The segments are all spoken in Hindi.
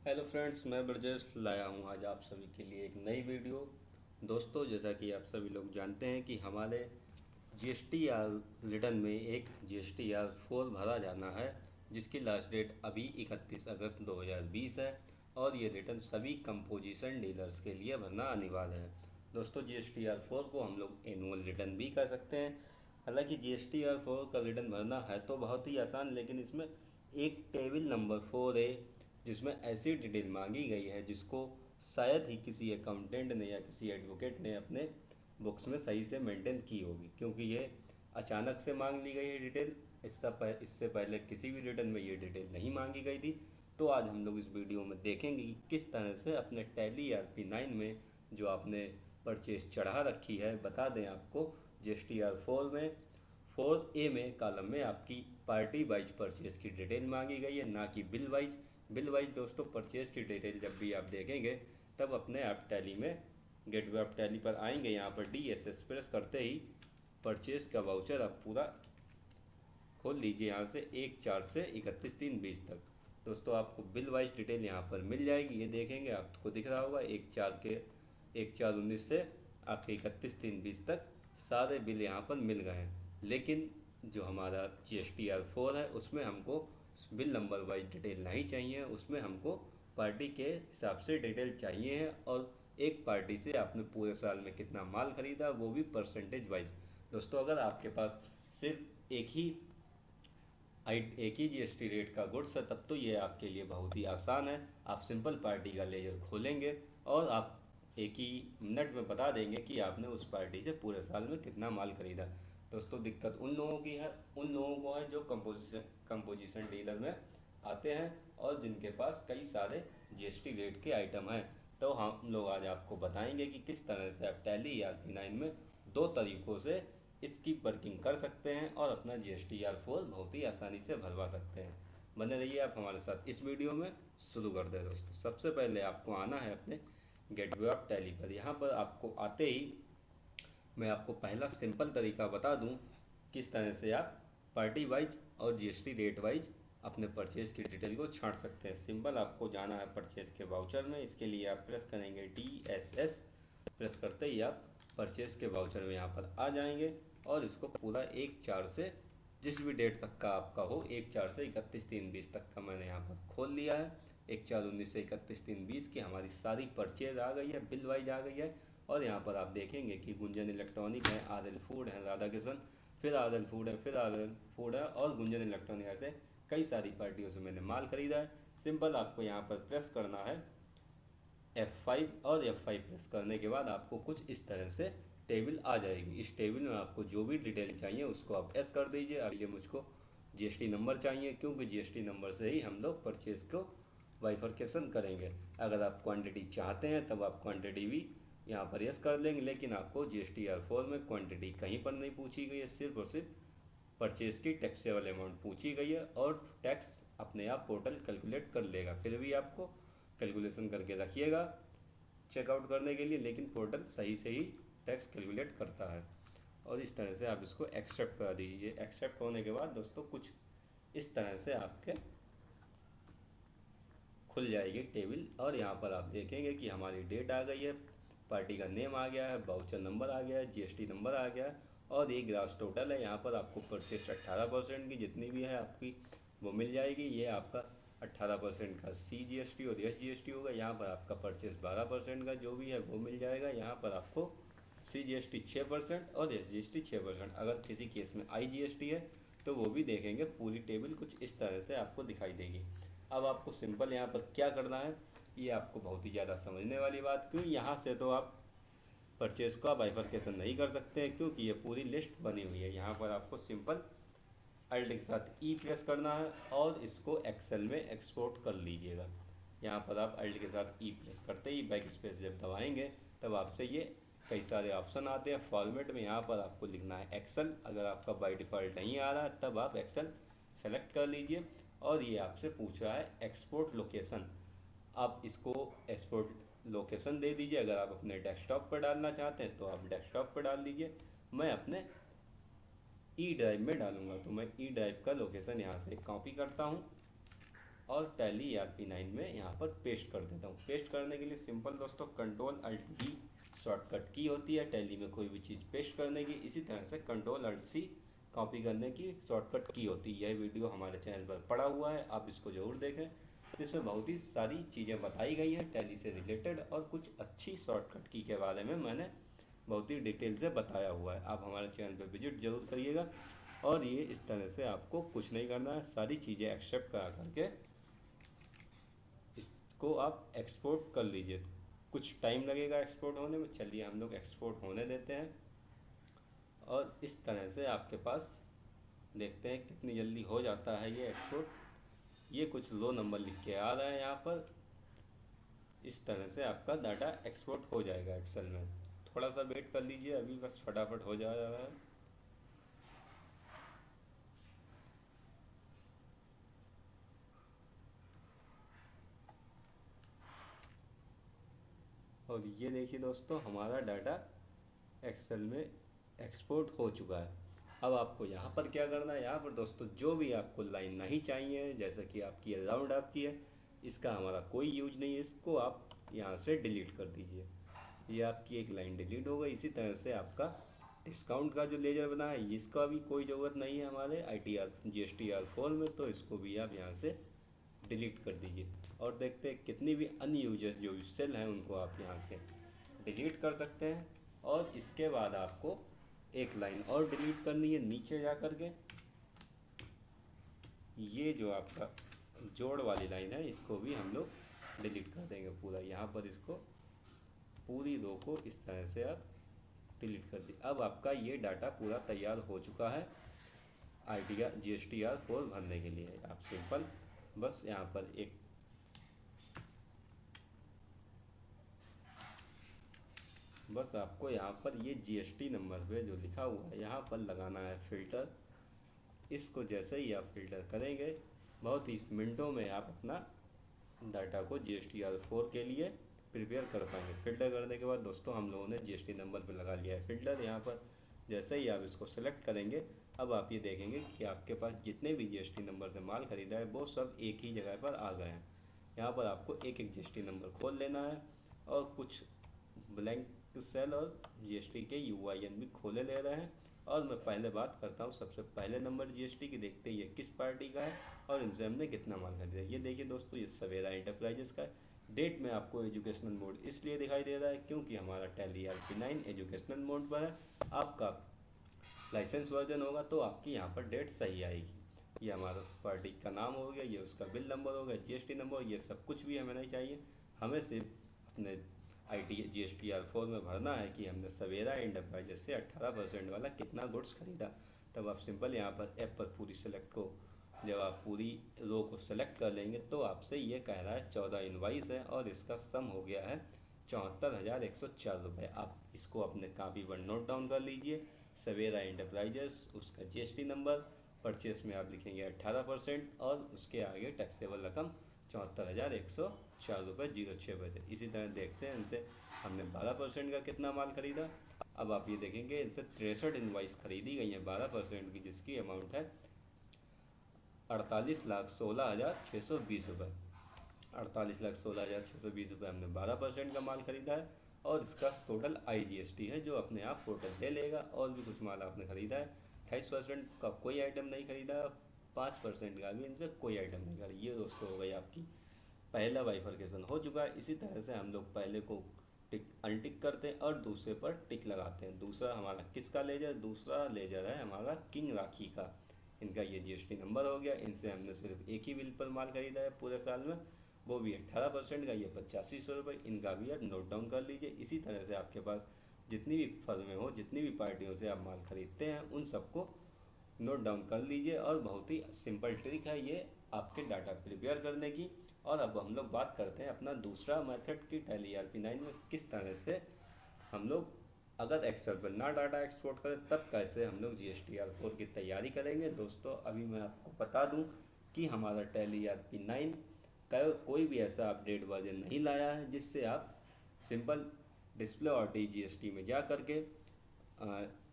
हेलो फ्रेंड्स, मैं ब्रजेश लाया हूँ आज आप सभी के लिए एक नई वीडियो। दोस्तों, जैसा कि आप सभी लोग जानते हैं कि हमारे जीएसटीआर रिटर्न में एक जीएसटीआर 4 भरा जाना है, जिसकी लास्ट डेट अभी 31 अगस्त 2020 है। और ये रिटर्न सभी कंपोजिशन डीलर्स के लिए भरना अनिवार्य है। दोस्तों, जीएसटीआर 4 को हम लोग एनुअल रिटर्न भी कह सकते हैं। हालांकि जीएसटीआर 4 का रिटर्न भरना है तो बहुत ही आसान, लेकिन इसमें एक टेबल नंबर 4 है जिसमें ऐसी डिटेल मांगी गई है जिसको शायद ही किसी अकाउंटेंट ने या किसी एडवोकेट ने अपने बुक्स में सही से मेंटेन की होगी, क्योंकि ये अचानक से मांग ली गई है डिटेल। इससे पहले किसी भी रिटर्न में ये डिटेल नहीं मांगी गई थी। तो आज हम लोग इस वीडियो में देखेंगे कि किस तरह से अपने टैली ERP 9 में जो आपने परचेज चढ़ा रखी है, बता दें आपको GSTR 4 में 4A में कॉलम में आपकी पार्टी वाइज परचेज की डिटेल मांगी गई है, ना कि बिल वाइज। दोस्तों, परचेज की डिटेल जब भी आप देखेंगे तब अपने आप टैली में गेटवे ऑफ टैली पर आएंगे। यहाँ पर DSS प्रेस करते ही परचेज का वाउचर आप पूरा खोल लीजिए यहाँ से 1/4 से 31/3/20 तक। दोस्तों, आपको बिल वाइज डिटेल यहाँ पर मिल जाएगी। ये देखेंगे, आपको दिख रहा होगा 1/4/19 से आपके 31/3/20 तक सारे बिल यहाँ पर मिल गए हैं। लेकिन जो हमारा GSTR 4 है उसमें हमको बिल नंबर वाइज डिटेल नहीं चाहिए, उसमें हमको पार्टी के हिसाब से डिटेल चाहिए है। और एक पार्टी से आपने पूरे साल में कितना माल खरीदा, वो भी परसेंटेज वाइज। दोस्तों, अगर आपके पास सिर्फ एक ही जीएसटी रेट का गुड्स है, तब तो ये आपके लिए बहुत ही आसान है। आप सिंपल पार्टी का लेजर खोलेंगे और आप एक ही मिनट में बता देंगे कि आपने उस पार्टी से पूरे साल में कितना माल खरीदा। दोस्तों, दिक्कत उन लोगों को है जो कंपोजिशन डीलर में आते हैं और जिनके पास कई सारे जीएसटी रेट के आइटम हैं। तो हम लोग आज आपको बताएंगे कि किस तरह से आप टैली ERP 9 में दो तरीक़ों से इसकी वर्किंग कर सकते हैं और अपना GSTR 4 बहुत ही आसानी से भरवा सकते हैं। बने रहिए आप हमारे साथ इस वीडियो में। शुरू कर दें दोस्तों। सबसे पहले आपको आना है अपने गेटवे ऑफ टैली पर। यहाँ पर आपको आते ही मैं आपको पहला सिंपल तरीका बता दूं किस तरह से आप पार्टी वाइज और जीएसटी रेट वाइज अपने परचेज़ की डिटेल को छांट सकते हैं। सिंपल आपको जाना है परचेज़ के वाउचर में। इसके लिए आप प्रेस करेंगे DSS। प्रेस करते ही आप परचेज़ के वाउचर में यहाँ पर आ जाएंगे और इसको पूरा 1/4 से जिस भी डेट तक का आपका हो, 1/4 से 31/3/20 तक का मैंने यहाँ पर खोल लिया है। 1/4/19 से 31/3/20 की हमारी सारी परचेज आ गई है, बिल वाइज आ गई है। और यहाँ पर आप देखेंगे कि गुंजन इलेक्ट्रॉनिक है, RL फूड है, राधा किशन, फिर RL फूड है, फिर RL फूड है और गुंजन इलेक्ट्रॉनिक, ऐसे कई सारी पार्टियों से मैंने माल खरीदा है। सिंपल आपको यहाँ पर प्रेस करना है F5, और F5 प्रेस करने के बाद आपको कुछ इस तरह से टेबल आ जाएगी। इस टेबल में आपको जो भी डिटेल चाहिए उसको आप एस कर दीजिए। अगले मुझको जीएसटी नंबर चाहिए, क्योंकि जीएसटी नंबर से ही हम लोग परचेज़ को बाइफरकेशन करेंगे। अगर आप क्वांटिटी चाहते हैं तब आप क्वांटिटी भी यहाँ पर यस कर लेंगे, लेकिन आपको GSTR 4 में क्वांटिटी कहीं पर नहीं पूछी गई है। सिर्फ और सिर्फ परचेज़ की टैक्सेबल अमाउंट पूछी गई है और टैक्स अपने आप पोर्टल कैलकुलेट कर लेगा। फिर भी आपको कैलकुलेशन करके रखिएगा चेकआउट करने के लिए, लेकिन पोर्टल सही से ही टैक्स कैलकुलेट करता है। और इस तरह से आप इसको एक्सेप्ट कर दीजिए। एक्सेप्ट होने के बाद दोस्तों कुछ इस तरह से आपके खुल जाएगी टेबल, और यहाँ पर आप देखेंगे कि हमारी डेट आ गई है, पार्टी का नेम आ गया है, वाउचर नंबर आ गया है, जीएसटी नंबर आ गया है और ये ग्रास टोटल है। यहाँ पर आपको परचेस 18% की जितनी भी है आपकी वो मिल जाएगी। ये आपका 18% का CGST और SGST होगा। यहाँ पर आपका परचेस 12% का जो भी है वो मिल जाएगा। यहाँ पर आपको CGST 6% और SGST 6%। अगर किसी केस में IGST है तो वो भी देखेंगे। पूरी टेबल कुछ इस तरह से आपको दिखाई देगी। अब आपको सिंपल यहाँ पर क्या करना है, ये आपको बहुत ही ज़्यादा समझने वाली बात, क्यों यहाँ से तो आप परचेज़ का बाइफरकेशन नहीं कर सकते हैं, क्योंकि ये पूरी लिस्ट बनी हुई है। यहाँ पर आपको सिंपल अल्ट के साथ ई प्रेस करना है और इसको एक्सेल में एक्सपोर्ट कर लीजिएगा। यहाँ पर आप अल्ट के साथ ई प्रेस करते ही बैक स्पेस जब दबाएंगे तब आपसे ये कई सारे ऑप्शन आते हैं फॉर्मेट में। यहाँ पर आपको लिखना है एक्सेल। अगर आपका बाय डिफ़ॉल्ट नहीं आ रहा है तब आप एक्सेल सेलेक्ट कर लीजिए। और ये आपसे पूछ रहा है एक्सपोर्ट लोकेशन। आप इसको एक्सपोर्ट लोकेशन दे दीजिए। अगर आप अपने डेस्कटॉप पर डालना चाहते हैं तो आप डेस्कटॉप पर डाल दीजिए। मैं अपने ई ड्राइव में डालूंगा, तो मैं ई ड्राइव का लोकेशन यहाँ से कॉपी करता हूँ और टैली ERP9 में यहाँ पर पेस्ट कर देता हूँ। पेस्ट करने के लिए सिंपल दोस्तों Ctrl+Alt+D शॉर्टकट की होती है टैली में कोई भी चीज़ पेस्ट करने की। इसी तरह से Ctrl+Alt+C कॉपी करने की शॉर्टकट की होती है। यह वीडियो हमारे चैनल पर पड़ा हुआ है, आप इसको ज़रूर देखें। इसमें बहुत ही सारी चीज़ें बताई गई हैं टैली से रिलेटेड, और कुछ अच्छी शॉर्टकट की के बारे में मैंने बहुत ही डिटेल से बताया हुआ है। आप हमारे चैनल पर विजिट ज़रूर करिएगा। और ये इस तरह से आपको कुछ नहीं करना है, सारी चीज़ें एक्सेप्ट करा करके इसको आप एक्सपोर्ट कर लीजिए। कुछ टाइम लगेगा एक्सपोर्ट होने में, चलिए हम लोग एक्सपोर्ट होने देते हैं। और इस तरह से आपके पास देखते हैं कितनी जल्दी हो जाता है ये एक्सपोर्ट। ये कुछ लो नंबर लिख के आ रहा है यहाँ पर। इस तरह से आपका डाटा एक्सपोर्ट हो जाएगा एक्सेल में। थोड़ा सा वेट कर लीजिए, अभी बस फटाफट हो जा रहा है। और ये देखिए दोस्तों, हमारा डाटा एक्सेल में एक्सपोर्ट हो चुका है। अब आपको यहाँ पर क्या करना है, यहाँ पर दोस्तों जो भी आपको लाइन नहीं चाहिए, जैसे कि आपकी राउंड आपकी है, इसका हमारा कोई यूज नहीं है, इसको आप यहाँ से डिलीट कर दीजिए। ये आपकी एक लाइन डिलीट हो गई। इसी तरह से आपका डिस्काउंट का जो लेजर बना है, इसका भी कोई ज़रूरत नहीं है हमारे ITR GSTR4 में, तो इसको भी आप यहाँ से डिलीट कर दीजिए। और देखते हैं कितनी भी अनयूजर्स जो सेल हैं उनको आप यहाँ से डिलीट कर सकते हैं। और इसके बाद आपको एक लाइन और डिलीट करनी है नीचे जा कर के। ये जो आपका जोड़ वाली लाइन है, इसको भी हम लोग डिलीट कर देंगे पूरा। यहाँ पर इसको पूरी रो को इस तरह से आप डिलीट कर दी। अब आपका ये डाटा पूरा तैयार हो चुका है ITR GSTR4 भरने के लिए। आप सिंपल बस यहाँ पर एक बस आपको यहाँ पर ये GST नंबर पे जो लिखा हुआ है यहाँ पर लगाना है फ़िल्टर। इसको जैसे ही आप फ़िल्टर करेंगे, बहुत ही मिनटों में आप अपना डाटा को GSTR4 के लिए प्रिपेयर कर पाएंगे। फ़िल्टर करने के बाद दोस्तों हम लोगों ने GST नंबर पे लगा लिया है फ़िल्टर। यहाँ पर जैसे ही आप इसको सेलेक्ट करेंगे, अब आप ये देखेंगे कि आपके पास जितने भी GST नंबर से माल ख़रीदा है वो सब एक ही जगह पर आ गए हैं। यहाँ पर आपको एक एक GST नंबर खोल लेना है और कुछ ब्लैंक सेल और GST के UIN भी खोले ले रहे हैं। और मैं पहले बात करता हूँ सबसे पहले नंबर GST की, देखते हैं ये किस पार्टी का है और इनसे हमने कितना माल खरीदा। ये देखिए दोस्तों, ये सवेरा एंटरप्राइजेस का है। डेट में आपको एजुकेशनल मोड इसलिए दिखाई दे रहा है क्योंकि हमारा टैली ERP9 एजुकेशनल मोड पर है। आपका लाइसेंस वर्जन होगा तो आपकी यहाँ पर डेट सही आएगी। ये हमारा पार्टी का नाम हो गया, ये उसका बिल नंबर हो गया, GST नंबर, ये सब कुछ भी हमें नहीं चाहिए। हमें सिर्फ अपने GSTR4 में भरना है कि हमने सवेरा एंटरप्राइजेस से 18% वाला कितना गुड्स खरीदा। तब आप सिंपल यहाँ पर ऐप पर पूरी सेलेक्ट को, जब आप पूरी रो को सेलेक्ट कर लेंगे तो आपसे ये कह रहा है 14 इनवाइस है और इसका सम हो गया है 74,104 रुपये। आप इसको अपने कापी पर नोट डाउन कर लीजिए। सवेरा एंटरप्राइजेस, उसका GST नंबर, परचेस में आप लिखेंगे 18% और उसके आगे टैक्सेबल रकम 74,104 रुपये 06 पैसे। इसी तरह देखते हैं इनसे हमने 12% का कितना माल खरीदा। अब आप ये देखेंगे इनसे 63 इनवाइस खरीदी गई हैं 12% की, जिसकी अमाउंट है 48,16,620 रुपये। 48,16,620 रुपये हमने 12% का माल खरीदा है। और इसका टोटल IGST है जो अपने आप टोटल ले लेगा। और भी कुछ माल आपने खरीदा है, 28% का कोई आइटम नहीं खरीदा, 5% का भी इनसे कोई आइटम नहीं खरीदा। ये दोस्तों हो गई आपकी पहला बाइफर्केशन हो चुका है। इसी तरह से हम लोग पहले को टिक अनटिक करते हैं और दूसरे पर टिक लगाते हैं। दूसरा हमारा किसका लेजर, दूसरा लेजर है हमारा किंग राखी का। इनका ये GST नंबर हो गया। इनसे हमने सिर्फ एक ही बिल पर माल खरीदा है पूरे साल में, वो भी 18% का, ये 8500 रुपये। इनका भी आप नोट डाउन कर लीजिए। इसी तरह से आपके पास जितनी भी फर्में हो, जितनी भी पार्टियों से आप माल खरीदते हैं, उन सबको नोट डाउन कर लीजिए। और बहुत ही सिंपल ट्रिक है ये आपके डाटा प्रिपेयर करने की। और अब हम लोग बात करते हैं अपना दूसरा मेथड की, टैली ERP9 में किस तरह से हम लोग अगर एक्सेल पर ना डाटा एक्सपोर्ट करें तब कैसे हम लोग GSTR4 की तैयारी करेंगे। दोस्तों अभी मैं आपको बता दूं कि हमारा टैली ERP9 का कोई भी ऐसा अपडेट वर्जन नहीं लाया है जिससे आप सिंपल डिस्प्ले और GST में जा कर के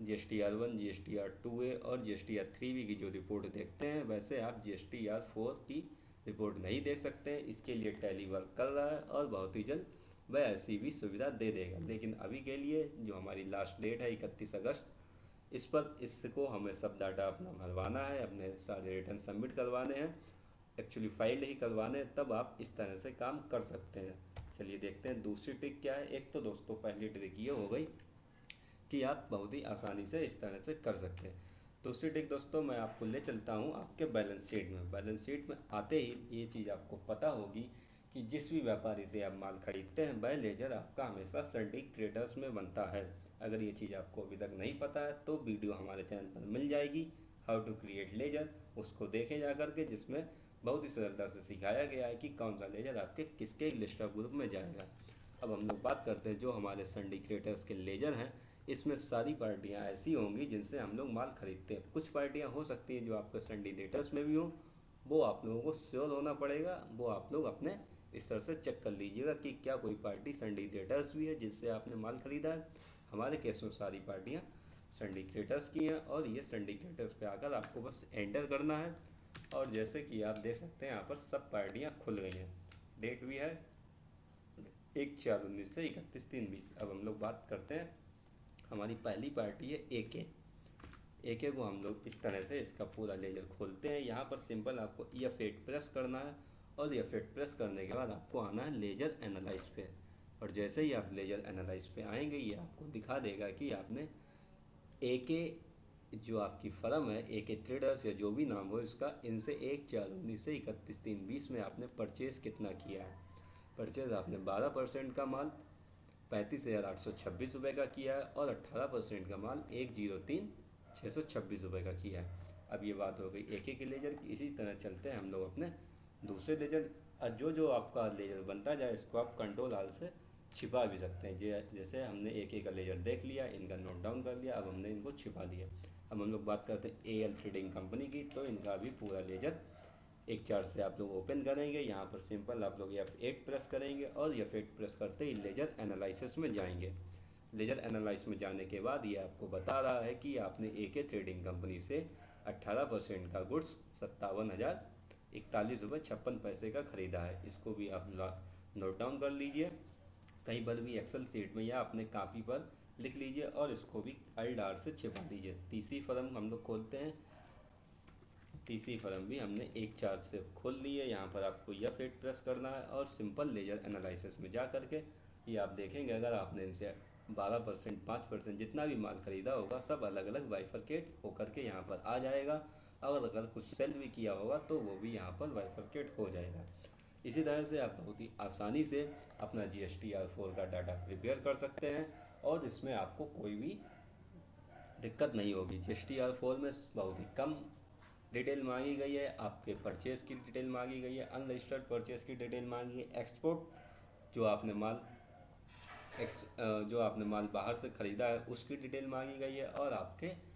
GSTR1, GSTR2A और GSTR3B की जो रिपोर्ट देखते हैं, वैसे आप GSTR4 की रिपोर्ट नहीं देख सकते हैं, इसके लिए टैली वर्क कर रहा है और बहुत ही जल्द वह ऐसी भी सुविधा दे देगा। लेकिन अभी के लिए जो हमारी लास्ट डेट है 31 अगस्त, इस पर इसको हमें सब डाटा अपना भरवाना है, अपने सारे रिटर्न सबमिट करवाने हैं, एक्चुअली फाइल ही करवाने हैं, तब आप इस तरह से काम कर सकते हैं। चलिए देखते हैं दूसरी ट्रिक क्या है। एक तो दोस्तों पहली ट्रिक ये हो गई कि आप बहुत ही आसानी से इस तरह से कर सकते हैं। दूसरी ट्रिक दोस्तों मैं आपको ले चलता हूँ आपके बैलेंस शीट में। बैलेंस शीट में आते ही ये चीज़ आपको पता होगी कि जिस भी व्यापारी से आप माल खरीदते हैं वह लेजर आपका हमेशा संडी क्रेटर्स में बनता है। अगर ये चीज़ आपको अभी तक नहीं पता है तो वीडियो हमारे चैनल पर मिल जाएगी, हाउ टू क्रिएट लेजर, उसको देखें जा करके, जिसमें बहुत ही सरलता से सिखाया गया है कि कौन सा लेजर आपके किसके लिस्ट ऑफ ग्रुप में जाएगा। अब हम लोग बात करते हैं जो हमारे संडी क्रिएटर्स के लेजर हैं, इसमें सारी पार्टियां ऐसी होंगी जिनसे हम लोग माल खरीदते हैं। कुछ पार्टियां हो सकती हैं जो आपके संडी डेटर्स में भी हो, वो आप लोगों को श्योर होना पड़ेगा, वो आप लोग अपने इस तरह से चेक कर लीजिएगा कि क्या कोई पार्टी संडी डेटर्स भी है जिससे आपने माल खरीदा है। हमारे केस में सारी पार्टियाँ संडी क्रिएटर्स की हैं और ये संडी क्रिएटर्स पे आकर आपको बस एंटर करना है। और जैसे कि आप देख सकते हैं यहाँ पर सब पार्टियाँ खुल गई हैं, डेट भी है 1/4/19 से 31/3/20। अब हम लोग बात करते हैं, हमारी पहली पार्टी है AK को हम लोग इस तरह से इसका पूरा लेजर खोलते हैं। यहाँ पर सिंपल आपको F8 प्रेस करना है और F8 प्रेस करने के बाद आपको आना है लेजर एनालाइज पे। और जैसे ही आप लेजर एनालाइज पे आएंगे ये आपको दिखा देगा कि आपने AK जो आपकी फर्म है, AK ट्रेडर्स या जो भी नाम हो इसका, इनसे 1/4/19 से 31/3/20 में आपने परचेज़ कितना किया है। परचेज़ आपने 12% का माल 35,826 रुपये का किया है और 18% का माल 103,626 रुपये का किया है। अब ये बात हो गई AK के लेजर की। इसी तरह चलते हैं हम लोग अपने दूसरे लेजर। जो जो आपका लेजर बनता जाए इसको आप कंट्रोल-R से छिपा भी सकते हैं। जैसे हमने AK का लेजर देख लिया, इनका नोट डाउन कर लिया, अब हमने इनको छिपा दिया। अब हम लोग बात करते हैं AL ट्रेडिंग कंपनी की, तो इनका भी पूरा लेजर 1/4 से आप लोग ओपन करेंगे। यहाँ पर सिंपल आप लोग F8 प्रेस करेंगे और F8 प्रेस करते ही लेजर एनालिसिस में जाएंगे। लेजर एनालिसिस में जाने के बाद ये आपको बता रहा है कि आपने AK ट्रेडिंग कंपनी से 18% का गुड्स 57,041.56 का ख़रीदा है। इसको भी आप नोट डाउन कर लीजिए कहीं पर भी एक्सेल शीट में या अपने कापी पर लिख लीजिए और इसको भी Alt-R से छिपा दीजिए। तीसरी फर्म हम लोग खोलते हैं। तीसरी फर्म भी हमने 1/4 से खोल ली है। यहाँ पर आपको F8 प्रेस करना है और सिंपल लेजर एनालिसिस में जा करके ये आप देखेंगे अगर आपने इनसे 12%, 5% जितना भी माल ख़रीदा होगा सब अलग अलग बाइफरकेट होकर के यहाँ पर आ जाएगा। और अगर कुछ सेल भी किया होगा तो वो भी यहाँ पर बाइफरकेट हो जाएगा। इसी तरह से आप बहुत ही आसानी से अपना GSTR4 का डाटा प्रिपेयर कर सकते हैं और इसमें आपको कोई भी दिक्कत नहीं होगी। GSTR4 में बहुत ही कम डिटेल मांगी गई है, आपके परचेज़ की डिटेल मांगी गई है, अनरजिस्टर्ड परचेज़ की डिटेल मांगी है, एक्सपोर्ट जो आपने माल बाहर से ख़रीदा है उसकी डिटेल मांगी गई है और आपके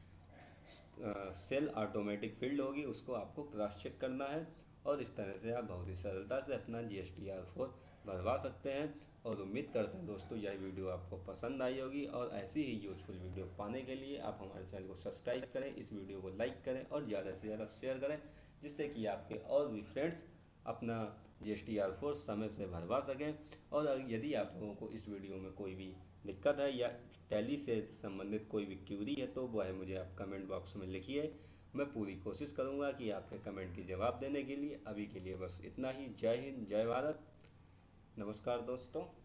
सेल ऑटोमेटिक फील्ड होगी उसको आपको क्रॉस चेक करना है। और इस तरह से आप बहुत ही सरलता से अपना GSTR4 भरवा सकते हैं। और उम्मीद करते हैं दोस्तों यह वीडियो आपको पसंद आई होगी और ऐसी ही यूजफुल वीडियो पाने के लिए आप हमारे चैनल को सब्सक्राइब करें, इस वीडियो को लाइक करें और ज़्यादा से ज़्यादा शेयर करें, जिससे कि आपके और भी फ्रेंड्स अपना GSTR4 समय से भरवा सकें। और यदि आप लोगों को इस वीडियो में कोई भी दिक्कत है या टैली से संबंधित कोई भी क्यूरी है तो वह मुझे आप कमेंट बॉक्स में लिखिए। मैं पूरी कोशिश करूंगा कि आपके कमेंट की जवाब देने के लिए। अभी के लिए बस इतना ही। जय हिंद, जय भारत, नमस्कार दोस्तों।